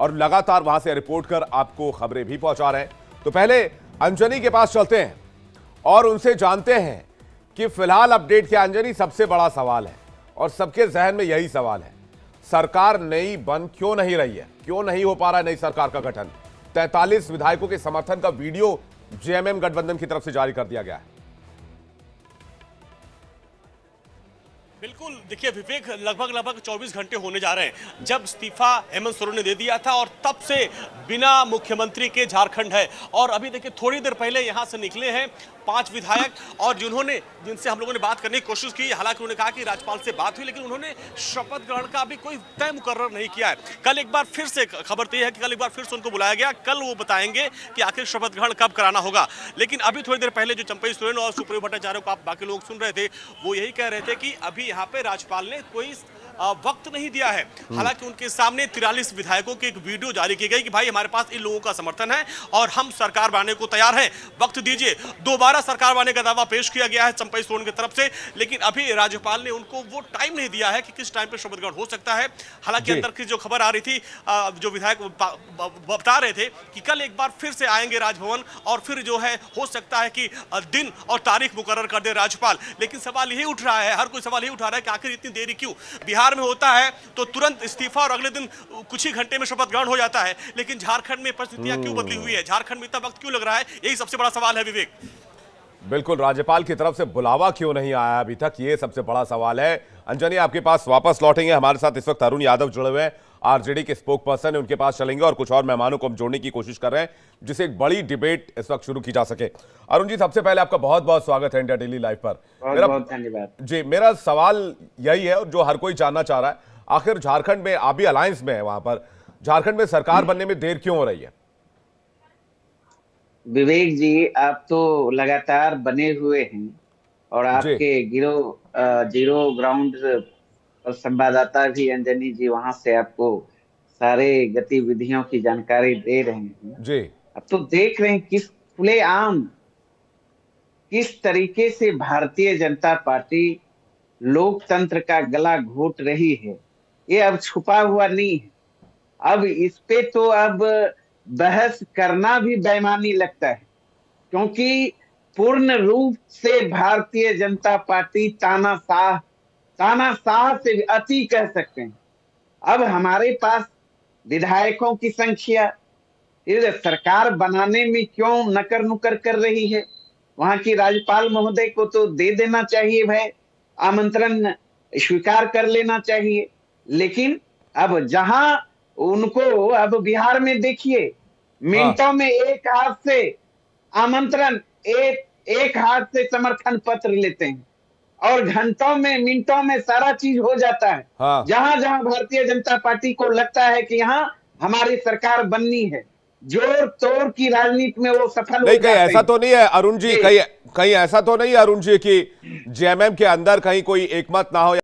और लगातार वहां से रिपोर्ट कर आपको खबरें भी पहुंचा रहे हैं। तो पहले अंजनी के पास चलते हैं और उनसे जानते हैं कि फिलहाल अपडेट क्या। अंजनी, सबसे बड़ा सवाल है और सबके जहन में यही सवाल है, सरकार नई बन क्यों नहीं रही है, क्यों नहीं हो पा रहा है नई सरकार का गठन। 43 विधायकों के समर्थन का वीडियो जेएमएम गठबंधन की तरफ से जारी कर दिया गया है। बिल्कुल, देखिए विवेक, लगभग 24 घंटे होने जा रहे हैं जब इस्तीफा हेमंत सोरेन ने दे दिया था और तब से बिना मुख्यमंत्री के झारखंड है। और अभी देखिए थोड़ी देर पहले यहां से निकले हैं 5 विधायक और जिनसे हम लोगों ने बात करने की कोशिश की। हालांकि उन्होंने कहा कि राज्यपाल से बात हुई, लेकिन उन्होंने शपथ ग्रहण का अभी कोई तय मुकर्रर नहीं किया है। कल एक बार फिर से खबर तो यह है कि कल एक बार फिर से उनको बुलाया गया, कल वो बताएंगे कि आखिर शपथ ग्रहण कब कराना होगा। लेकिन अभी थोड़ी देर पहले जो चंपई सोरेन और सुप्रियो भट्टाचार्य को आप बाकी लोग सुन रहे थे, वो यही कह रहे थे कि अभी यहाँ पे राज्यपाल ने कोई वक्त नहीं दिया है। हालांकि उनके सामने 43 विधायकों की एक वीडियो जारी की गई कि भाई हमारे पास इन लोगों का समर्थन है और हम सरकार बनाने को तैयार हैं, वक्त दीजिए। दोबारा सरकार बनाने का दावा पेश किया गया है चंपई सोरेन की तरफ से, लेकिन अभी राज्यपाल ने उनको वो टाइम नहीं दिया है कि किस टाइम पे शपथ ग्रहण हो सकता है। हालांकि अंदर की जो खबर आ रही थी, जो विधायक बता रहे थे कि कल एक बार फिर से आएंगे राजभवन और फिर जो है हो सकता है कि दिन और तारीख मुकर्रर कर दे राज्यपाल। लेकिन सवाल यही उठ रहा है, हर कोई सवाल यही उठा रहा है कि आखिर इतनी देरी क्यों। बिहार में होता है तो तुरंत इस्तीफा और अगले दिन कुछ ही घंटे में शपथ ग्रहण हो जाता है, लेकिन झारखंड में परिस्थितियां क्यों बदली हुई है, झारखंड में इतना वक्त क्यों लग रहा है, यही सबसे बड़ा सवाल है विवेक। बिल्कुल, राज्यपाल की तरफ से बुलावा क्यों नहीं आया अभी तक, ये सबसे बड़ा सवाल है। अंजनी, आपके पास वापस लौटेंगे। हमारे साथ इस वक्त अरुण यादव जुड़े हुए हैं, आरजेडी के स्पोक पर्सन है, उनके पास चलेंगे और कुछ और मेहमानों को हम जोड़ने की कोशिश कर रहे हैं जिससे एक बड़ी डिबेट इस वक्त शुरू की जा सके। अरुण जी, सबसे पहले आपका बहुत बहुत स्वागत है इंडिया डेली लाइव पर। बहुत धन्यवाद जी। मेरा सवाल यही है और जो हर कोई जानना चाह रहा है, आखिर झारखंड में, आप भी अलायंस में है, वहां पर झारखंड में सरकार बनने में देर क्यों हो रही है? विवेक जी, आप तो लगातार बने हुए हैं और आपके जीरो ग्राउंड और संवाददाता भी अंजनी जी वहां से आपको सारे गतिविधियों की जानकारी दे रहे हैं जी। अब तो देख रहे हैं किस खुलेआम किस तरीके से भारतीय जनता पार्टी लोकतंत्र का गला घोट रही है। ये अब छुपा हुआ नहीं है, अब इस पे तो अब बहस करना भी बेईमानी लगता है, क्योंकि पूर्ण रूप से भारतीय जनता पार्टी तानाशाह से अति कह सकते हैं। अब हमारे पास विधायकों की संख्या इस सरकार बनाने में क्यों नकर नुकर कर रही है। वहां की राज्यपाल महोदय को तो दे देना चाहिए, भाई आमंत्रण स्वीकार कर लेना चाहिए। लेकिन अब जहां उनको, अब बिहार में देखिए, मिनटों में एक हाथ से आमंत्रण, एक हाथ से समर्थन पत्र लेते हैं और घंटों में, मिनटों में सारा चीज हो जाता है। जहां जहां भारतीय जनता पार्टी को लगता है कि यहाँ हमारी सरकार बननी है, जोर तोड़ की राजनीति में वो सफल नहीं। कहीं ऐसा तो नहीं है अरुण जी, कहीं ऐसा तो नहीं है अरुण जी कि जेएमएम के अंदर कहीं कोई एकमत ना हो?